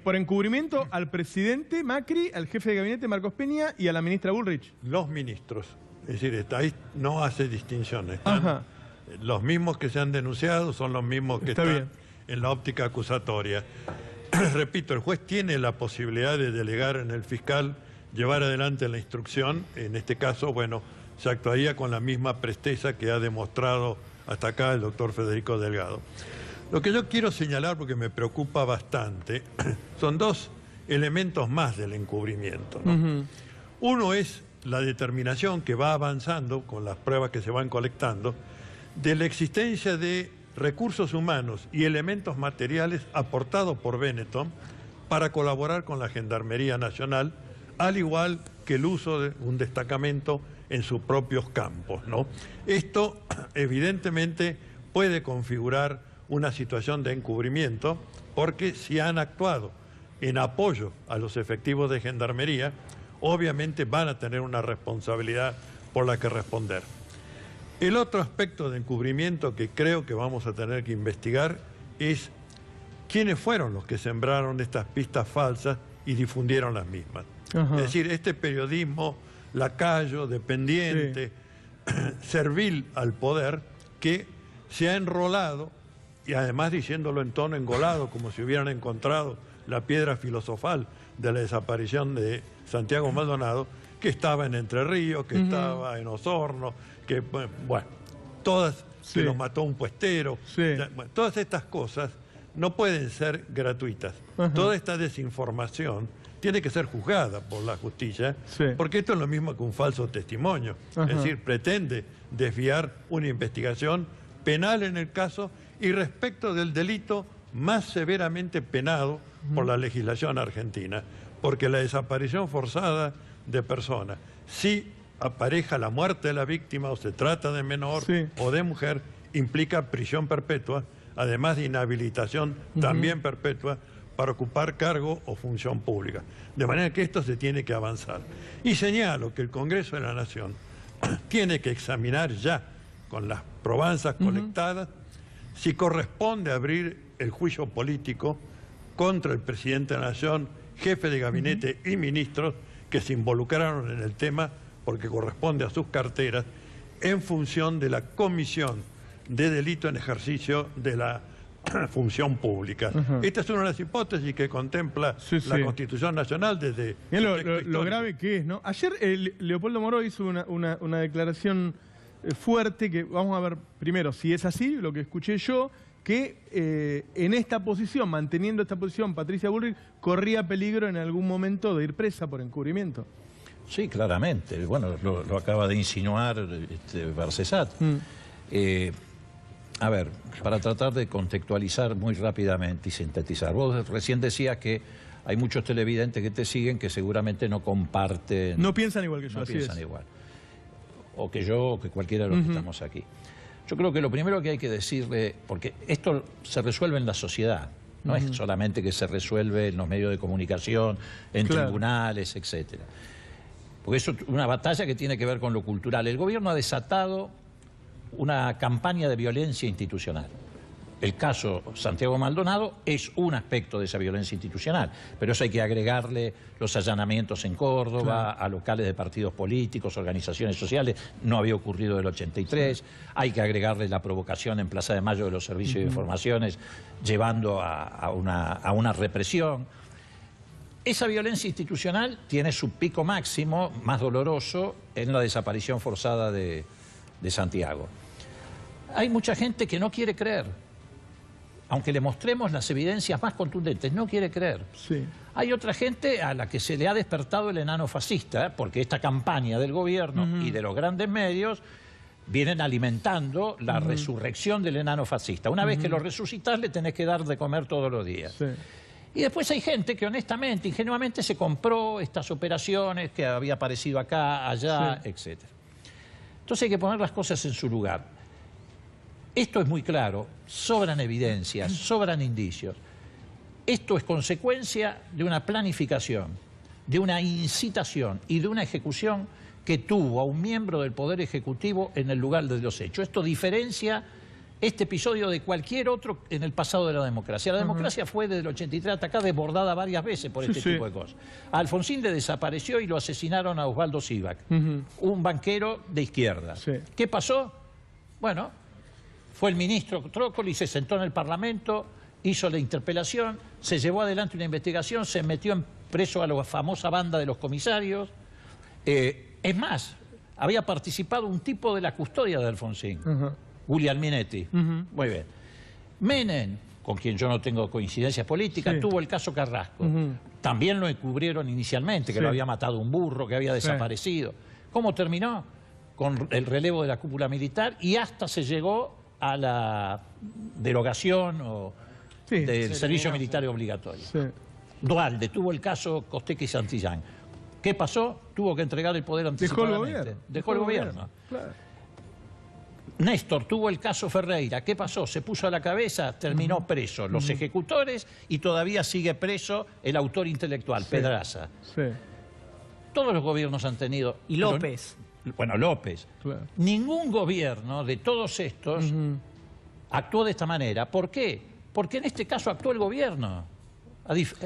Por encubrimiento al presidente Macri, al jefe de gabinete Marcos Peña y a la ministra Bullrich. Los ministros. Es decir, ahí no hace distinciones. Los mismos que se han denunciado son los mismos que están en la óptica acusatoria. Repito, el juez tiene la posibilidad de delegar en el fiscal llevar adelante la instrucción. En este caso, bueno, se actuaría con la misma presteza que ha demostrado hasta acá el doctor Federico Delgado. Lo que yo quiero señalar, porque me preocupa bastante, son dos elementos más del encubrimiento, ¿no? Uno es la determinación que va avanzando con las pruebas que se van colectando de la existencia de recursos humanos y elementos materiales aportados por Benetton para colaborar con la Gendarmería Nacional, al igual que el uso de un destacamento en sus propios campos, ¿no? Esto evidentemente puede configurar una situación de encubrimiento, porque si han actuado en apoyo a los efectivos de Gendarmería, obviamente van a tener una responsabilidad por la que responder. El otro aspecto de encubrimiento que creo que vamos a tener que investigar es quiénes fueron los que sembraron estas pistas falsas y difundieron las mismas. Es decir, este periodismo lacayo, dependiente, servil al poder, que se ha enrolado, y además diciéndolo en tono engolado, como si hubieran encontrado la piedra filosofal de la desaparición de Santiago Maldonado, que estaba en Entre Ríos, que estaba en Osorno, que, bueno, todas, que lo mató un puestero. Bueno, todas estas cosas no pueden ser gratuitas. Toda esta desinformación tiene que ser juzgada por la justicia, porque esto es lo mismo que un falso testimonio. Es decir, pretende desviar una investigación penal en el caso y respecto del delito más severamente penado por la legislación argentina, porque la desaparición forzada de personas, si apareja la muerte de la víctima o se trata de menor o de mujer, implica prisión perpetua, además de inhabilitación también perpetua para ocupar cargo o función pública. De manera que esto se tiene que avanzar. Y señalo que el Congreso de la Nación tiene que examinar ya, con las probanzas colectadas, si corresponde abrir el juicio político contra el presidente de la Nación, jefe de gabinete y ministros que se involucraron en el tema, porque corresponde a sus carteras, en función de la comisión de delito en ejercicio de la función pública. Esta es una de las hipótesis que contempla la Constitución Nacional desde... Lo grave que es, ¿no? Ayer Leopoldo Moró hizo una declaración fuerte que vamos a ver primero si es así, lo que escuché yo, que en esta posición, manteniendo esta posición, Patricia Bullrich corría peligro en algún momento de ir presa por encubrimiento. Sí, claramente. Bueno, lo acaba de insinuar Barcesat. A ver, para tratar de contextualizar muy rápidamente y sintetizar. Vos recién decías que hay muchos televidentes que te siguen que seguramente no comparten... No piensan igual que yo, no piensan igual. O que yo, o que cualquiera de los que estamos aquí. Yo creo que lo primero que hay que decirle, porque esto se resuelve en la sociedad, no es solamente que se resuelve en los medios de comunicación, en tribunales, etcétera. Porque eso es una batalla que tiene que ver con lo cultural. El gobierno ha desatado una campaña de violencia institucional. El caso Santiago Maldonado es un aspecto de esa violencia institucional, pero eso hay que agregarle los allanamientos en Córdoba, a locales de partidos políticos, organizaciones sociales, no había ocurrido del 83, hay que agregarle la provocación en Plaza de Mayo de los servicios de informaciones, llevando a una represión. esa violencia institucional tiene su pico máximo, más doloroso, en la desaparición forzada de Santiago. Hay mucha gente que no quiere creer, aunque le mostremos las evidencias más contundentes, no quiere creer. Sí. Hay otra gente a la que se le ha despertado el enano fascista, porque esta campaña del gobierno y de los grandes medios vienen alimentando la resurrección del enano fascista. Una vez que lo resucitas, le tenés que dar de comer todos los días. Sí. Y después hay gente que honestamente, ingenuamente, se compró estas operaciones que había aparecido acá, allá, etc. Entonces hay que poner las cosas en su lugar. Esto es muy claro, sobran evidencias, sobran indicios. Esto es consecuencia de una planificación, de una incitación y de una ejecución que tuvo a un miembro del Poder Ejecutivo en el lugar de los hechos. Esto diferencia este episodio de cualquier otro en el pasado de la democracia. La democracia fue desde el 83 hasta acá desbordada varias veces por este tipo de cosas. A Alfonsín le desapareció y lo asesinaron a Osvaldo Sivak, un banquero de izquierda. ¿Qué pasó? Bueno, fue el ministro Trócoli, se sentó en el Parlamento, hizo la interpelación, se llevó adelante una investigación, se metió en preso a la famosa banda de los comisarios. Es más, había participado un tipo de la custodia de Alfonsín, William Minetti. Muy bien. Menem, con quien yo no tengo coincidencias políticas, tuvo el caso Carrasco. También lo encubrieron inicialmente, que lo había matado un burro, que había desaparecido. ¿Cómo terminó? Con el relevo de la cúpula militar y hasta se llegó a la derogación del servicio militar obligatorio. Duhalde tuvo el caso Costeque y Santillán. ¿Qué pasó? Tuvo que entregar el poder anticipadamente. Dejó el gobierno. Claro. Néstor tuvo el caso Ferreira. ¿Qué pasó? Se puso a la cabeza, terminó preso los ejecutores y todavía sigue preso el autor intelectual, Pedraza. Todos los gobiernos han tenido... Y López. Bueno, López. Claro. Ningún gobierno de todos estos actuó de esta manera. ¿Por qué? Porque en este caso actuó el gobierno.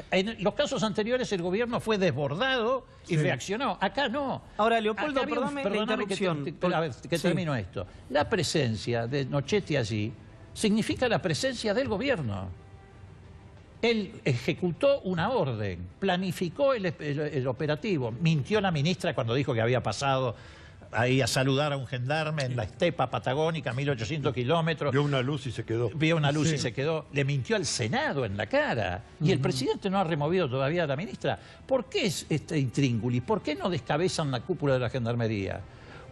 En los casos anteriores el gobierno fue desbordado y reaccionó. Acá no. Ahora, Leopoldo, perdóname la interrupción. A ver, que termino esto. La presencia de Nochetti allí significa la presencia del gobierno. Él ejecutó una orden, planificó el operativo. Mintió la ministra cuando dijo que había pasado ahí a saludar a un gendarme en la estepa patagónica, 1800 kilómetros. Vio una luz y se quedó. Vio una luz y se quedó. Le mintió al Senado en la cara. Y el presidente no ha removido todavía a la ministra. ¿Por qué es este intríngulis? ¿Por qué no descabezan la cúpula de la Gendarmería?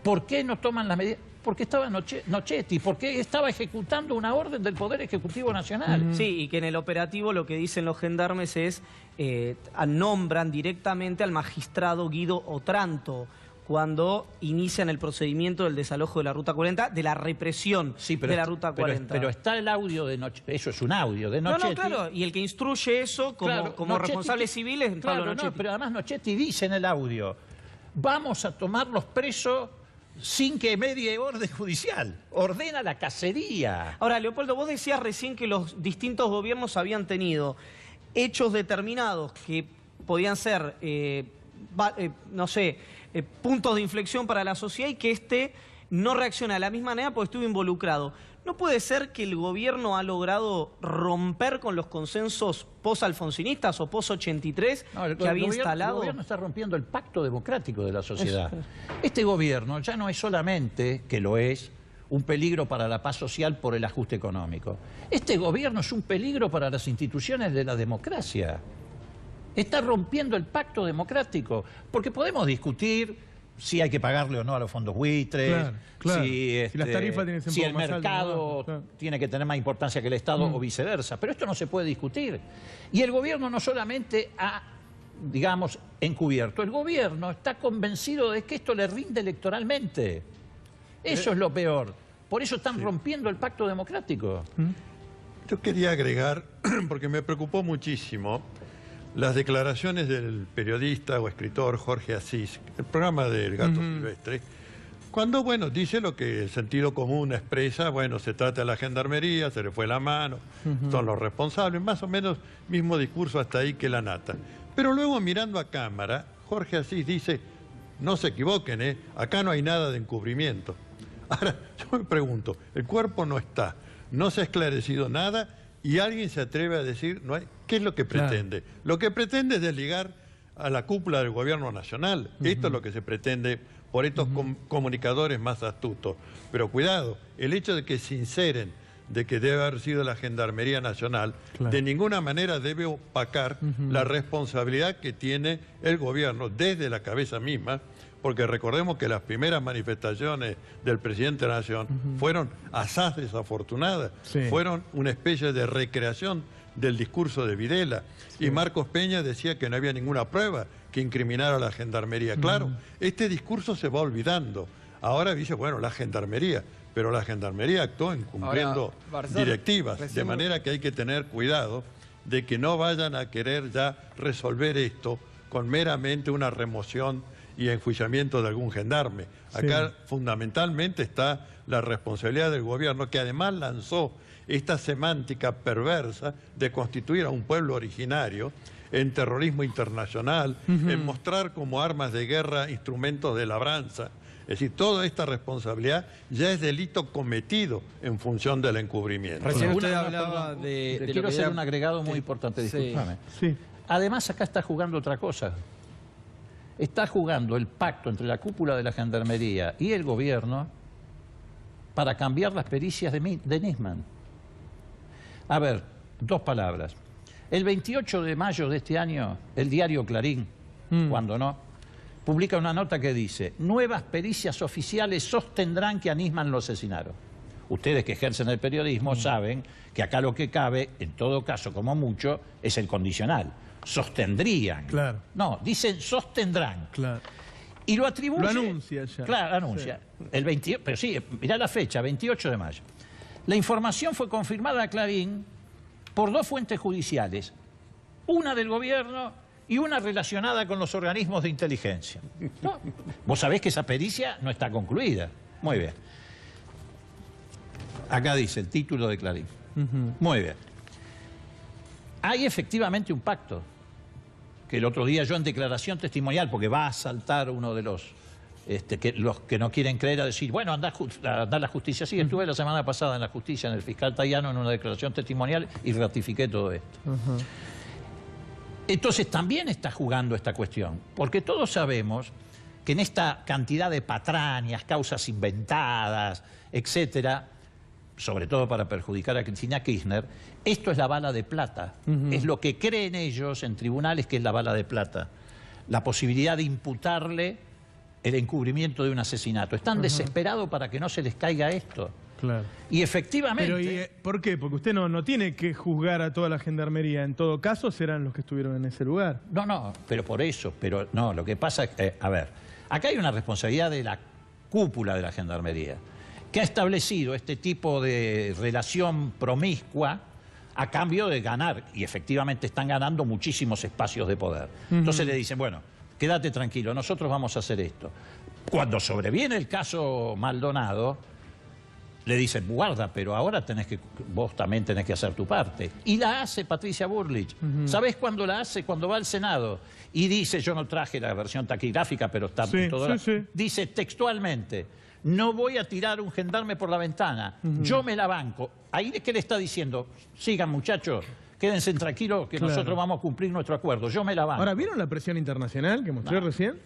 ¿Por qué no toman las medidas? Porque estaba Nochetti, porque estaba ejecutando una orden del Poder Ejecutivo Nacional. Sí, y que en el operativo lo que dicen los gendarmes es, nombran directamente al magistrado Guido Otranto, cuando inician el procedimiento del desalojo de la Ruta 40, de la represión de la Ruta 40. Pero está el audio de Nochetti, eso es un audio de Nochetti. No, claro, y el que instruye eso como responsable civil es Pablo Nochetti. No, pero además Nochetti dice en el audio, vamos a tomarlos presos sin que medie orden judicial. Ordena la cacería. Ahora, Leopoldo, vos decías recién que los distintos gobiernos habían tenido hechos determinados que podían ser, puntos de inflexión para la sociedad y que este no reacciona de la misma manera porque estuvo involucrado. ¿No puede ser que el gobierno ha logrado romper con los consensos post-alfonsinistas o post-83 que había instalado? El gobierno está rompiendo el pacto democrático de la sociedad. Este gobierno ya no es solamente, que lo es, un peligro para la paz social por el ajuste económico. Este gobierno es un peligro para las instituciones de la democracia. Está rompiendo el pacto democrático, porque podemos discutir si hay que pagarle o no a los fondos buitres, si las tarifas tienen que ser si el mercado tiene que tener más importancia que el Estado o viceversa, pero esto no se puede discutir. Y el gobierno no solamente ha, digamos, encubierto, el gobierno está convencido de que esto le rinde electoralmente. Eso es lo peor. Por eso están rompiendo el pacto democrático. Yo quería agregar, porque me preocupó muchísimo, las declaraciones del periodista o escritor Jorge Asís, el programa del Gato Silvestre, cuando, bueno, dice lo que el sentido común expresa, bueno, se trata de la Gendarmería, se le fue la mano, son los responsables, más o menos mismo discurso hasta ahí que la nata. Pero luego mirando a cámara, Jorge Asís dice, no se equivoquen, acá no hay nada de encubrimiento. Ahora, yo me pregunto, el cuerpo no está, no se ha esclarecido nada, y alguien se atreve a decir, no hay, ¿qué es lo que pretende? Lo que pretende es desligar a la cúpula del gobierno nacional. Esto es lo que se pretende por estos comunicadores más astutos. Pero cuidado, el hecho de que sinceren de que debe haber sido la Gendarmería Nacional, de ninguna manera debe opacar la responsabilidad que tiene el gobierno desde la cabeza misma, porque recordemos que las primeras manifestaciones del presidente de la Nación fueron asaz desafortunadas, fueron una especie de recreación del discurso de Videla, y Marcos Peña decía que no había ninguna prueba que incriminara a la Gendarmería. Claro, este discurso se va olvidando. Ahora dice, bueno, la Gendarmería, pero la Gendarmería actuó incumpliendo directivas, de manera que hay que tener cuidado de que no vayan a querer ya resolver esto con meramente una remoción y enjuiciamiento de algún gendarme. Acá fundamentalmente está la responsabilidad del gobierno, que además lanzó esta semántica perversa de constituir a un pueblo originario en terrorismo internacional, en mostrar como armas de guerra instrumentos de labranza. Es decir, toda esta responsabilidad ya es delito cometido en función del encubrimiento. Recién usted hablaba de quiero hacer un agregado muy importante, discúlpame. Además, acá está jugando otra cosa. Está jugando el pacto entre la cúpula de la Gendarmería y el gobierno para cambiar las pericias de Nisman. A ver, dos palabras. El 28 de mayo de este año, el diario Clarín, cuando no, publica una nota que dice: nuevas pericias oficiales sostendrán que a Nisman lo asesinaron. Ustedes que ejercen el periodismo saben que acá lo que cabe, en todo caso, como mucho, es el condicional. Sostendrían. Claro. No, dicen sostendrán. Claro. Y lo atribuye... Lo anuncia ya. Claro, anuncia. Sí. El 28, pero sí, mirá la fecha, 28 de mayo. La información fue confirmada a Clarín por dos fuentes judiciales. Una del gobierno y una relacionada con los organismos de inteligencia. ¿No? Vos sabés que esa pericia no está concluida. Muy bien. Acá dice el título de Clarín. Muy bien. Hay efectivamente un pacto, que el otro día yo en declaración testimonial, porque va a saltar uno de los que no quieren creer a decir, bueno, anda la justicia. Sí, estuve la semana pasada en la justicia, en el fiscal Tayano, en una declaración testimonial y ratifiqué todo esto. Entonces también está jugando esta cuestión, porque todos sabemos que en esta cantidad de patrañas, causas inventadas, etcétera, sobre todo para perjudicar a Cristina Kirchner, esto es la bala de plata. Es lo que creen ellos en tribunales que es la bala de plata. La posibilidad de imputarle el encubrimiento de un asesinato. Están desesperados para que no se les caiga esto. Claro. Y efectivamente... Pero, ¿por qué? Porque usted no tiene que juzgar a toda la Gendarmería. En todo caso, serán los que estuvieron en ese lugar. No, pero por eso. Pero no, lo que pasa es que, a ver, acá hay una responsabilidad de la cúpula de la Gendarmería, que ha establecido este tipo de relación promiscua a cambio de ganar, y efectivamente están ganando muchísimos espacios de poder. Entonces le dicen, bueno, quédate tranquilo, nosotros vamos a hacer esto. Cuando sobreviene el caso Maldonado, le dicen, guarda, pero ahora vos también tenés que hacer tu parte. Y la hace Patricia Bullrich. ¿Sabés cuándo la hace? Cuando va al Senado. Y dice, yo no traje la versión taquigráfica, pero está todo. Dice textualmente: no voy a tirar un gendarme por la ventana, yo me la banco. Ahí es que le está diciendo, sigan muchachos, quédense tranquilos que nosotros vamos a cumplir nuestro acuerdo, yo me la banco. Ahora, ¿vieron la presión internacional que mostré recién?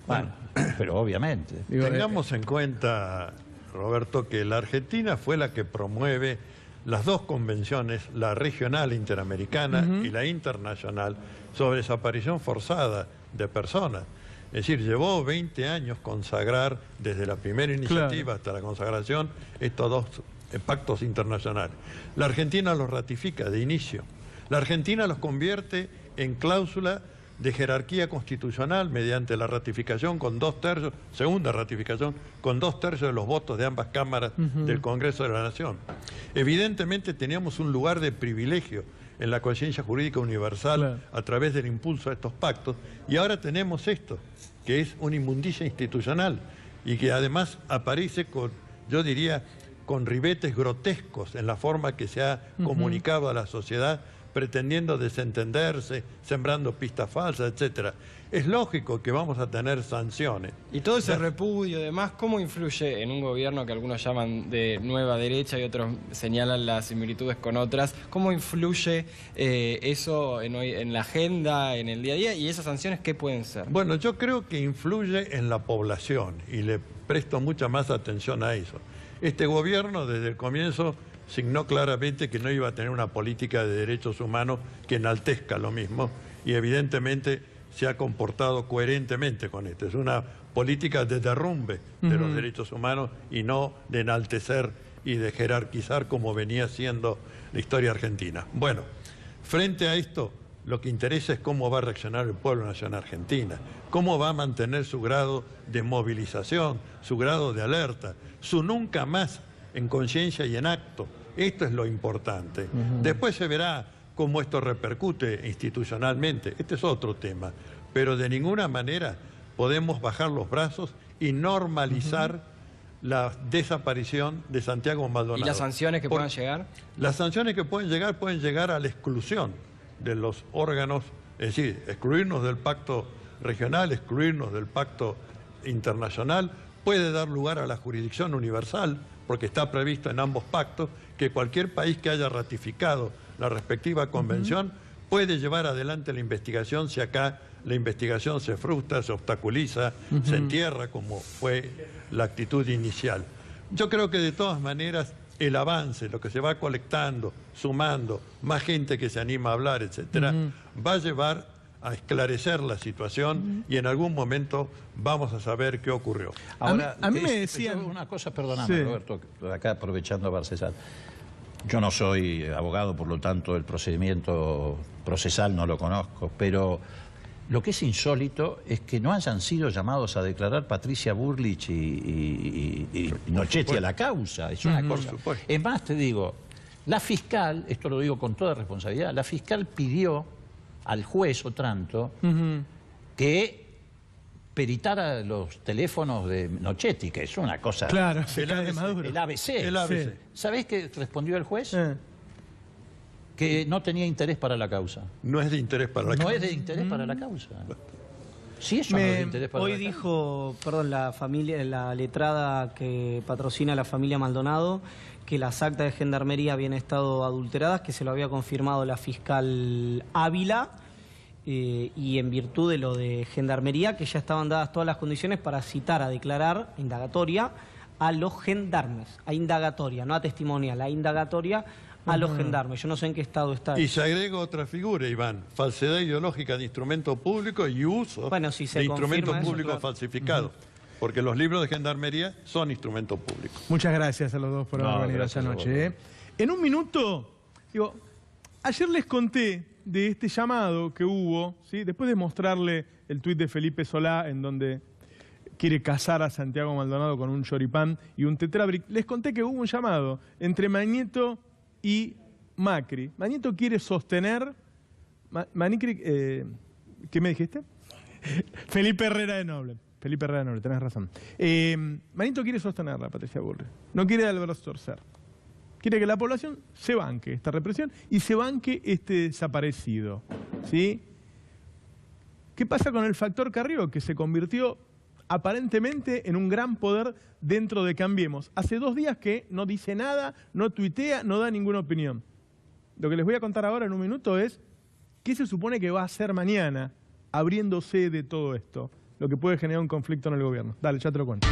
Bueno, pero obviamente. Tengamos en cuenta, Roberto, que la Argentina fue la que promueve las dos convenciones, la regional interamericana y la internacional, sobre desaparición forzada de personas. Es decir, llevó 20 años consagrar, desde la primera iniciativa hasta la consagración, estos dos pactos internacionales. La Argentina los ratifica de inicio. La Argentina los convierte en cláusula de jerarquía constitucional mediante la ratificación con 2/3, segunda ratificación, con 2/3 de los votos de ambas cámaras del Congreso de la Nación. Evidentemente teníamos un lugar de privilegio en la conciencia jurídica universal a través del impulso a estos pactos, y ahora tenemos esto, que es una inmundicia institucional y que además aparece con, yo diría, con ribetes grotescos en la forma que se ha comunicado a la sociedad pretendiendo desentenderse, sembrando pistas falsas, etcétera. Es lógico que vamos a tener sanciones. Y todo ese repudio, además, ¿cómo influye en un gobierno que algunos llaman de nueva derecha y otros señalan las similitudes con otras? ¿Cómo influye eso en la agenda, en el día a día? ¿Y esas sanciones qué pueden ser? Bueno, yo creo que influye en la población y le presto mucha más atención a eso. Este gobierno, desde el comienzo, signó claramente que no iba a tener una política de derechos humanos que enaltezca lo mismo y evidentemente se ha comportado coherentemente con esto. Es una política de derrumbe de los derechos humanos y no de enaltecer y de jerarquizar como venía siendo la historia argentina. Bueno, frente a esto, lo que interesa es cómo va a reaccionar el pueblo nacional argentina, cómo va a mantener su grado de movilización, su grado de alerta, su nunca más en conciencia y en acto. Esto es lo importante. Después se verá cómo esto repercute institucionalmente. Este es otro tema. Pero de ninguna manera podemos bajar los brazos y normalizar la desaparición de Santiago Maldonado. ¿Y las sanciones que puedan llegar? Las sanciones que pueden llegar a la exclusión de los órganos, es decir, excluirnos del pacto regional, excluirnos del pacto internacional, puede dar lugar a la jurisdicción universal, porque está previsto en ambos pactos que cualquier país que haya ratificado la respectiva convención puede llevar adelante la investigación si acá la investigación se frustra, se obstaculiza, se entierra, como fue la actitud inicial. Yo creo que de todas maneras el avance, lo que se va colectando, sumando, más gente que se anima a hablar, etcétera, va a llevar a esclarecer la situación y en algún momento vamos a saber qué ocurrió. Ahora, a mí me decían una cosa, perdóname, Roberto, acá aprovechando a Barcesal. Yo no soy abogado, por lo tanto el procedimiento procesal no lo conozco, pero lo que es insólito es que no hayan sido llamados a declarar Patricia Bullrich y Nochetti a la causa. Es una cosa. Es más, te digo, la fiscal, esto lo digo con toda responsabilidad, la fiscal pidió al juez Otranto que peritara los teléfonos de Nochetti, que es una cosa... Claro, el ABC. ¿Sabés qué respondió el juez? Que no tenía interés para la causa. No es de interés para la causa. No es de interés para la causa. Sí, eso no es de interés para la causa. Hoy dijo, la letrada que patrocina a la familia Maldonado, que las actas de gendarmería habían estado adulteradas, que se lo había confirmado la fiscal Ávila, y en virtud de lo de gendarmería, que ya estaban dadas todas las condiciones para citar a declarar, indagatoria, a los gendarmes, a indagatoria, no a testimonial, a indagatoria a los gendarmes. Yo no sé en qué estado está. Y se agrega otra figura, Iván, falsedad ideológica de instrumento público y uso de instrumentos públicos falsificados. Porque los libros de gendarmería son instrumentos públicos. Muchas gracias a los dos por haber venido esta noche. En un minuto, digo, ayer les conté de este llamado que hubo, ¿sí? Después de mostrarle el tuit de Felipe Solá, en donde quiere casar a Santiago Maldonado con un choripán y un tetrabric, les conté que hubo un llamado entre Mañeto y Macri. Mañeto quiere sostener... ¿qué me dijiste? Felipe Herrera de Noble. Felipe Herrera de Noble, tenés razón. Mañeto quiere sostenerla, Patricia Bullrich. No quiere dar el brazo a torcer. Quiere que la población se banque esta represión y se banque este desaparecido. ¿Sí? ¿Qué pasa con el factor Carrió, que se convirtió aparentemente en un gran poder dentro de Cambiemos? Hace 2 días que no dice nada, no tuitea, no da ninguna opinión. Lo que les voy a contar ahora en un minuto es qué se supone que va a hacer mañana, abriéndose de todo esto, lo que puede generar un conflicto en el gobierno. Dale, ya te lo cuento.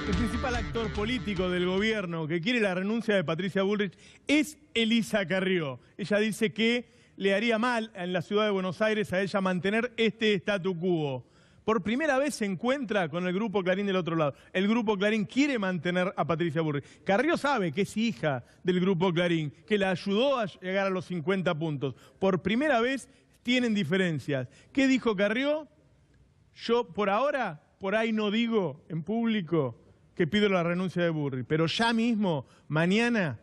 El principal actor político del gobierno que quiere la renuncia de Patricia Bullrich es Elisa Carrió. Ella dice que le haría mal en la ciudad de Buenos Aires a ella mantener este statu quo. Por primera vez se encuentra con el Grupo Clarín del otro lado. El Grupo Clarín quiere mantener a Patricia Bullrich. Carrió sabe que es hija del Grupo Clarín, que la ayudó a llegar a los 50 puntos. Por primera vez tienen diferencias. ¿Qué dijo Carrió? Yo por ahora, por ahí no digo en público que pido la renuncia de Bullrich, pero ya mismo, mañana,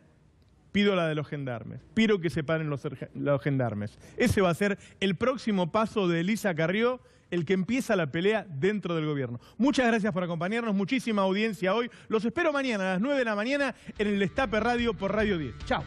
pido la de los gendarmes. Pido que se paren los gendarmes. Ese va a ser el próximo paso de Elisa Carrió, el que empieza la pelea dentro del gobierno. Muchas gracias por acompañarnos, muchísima audiencia hoy. Los espero mañana a las 9 de la mañana en el Destape Radio por Radio 10. Chao.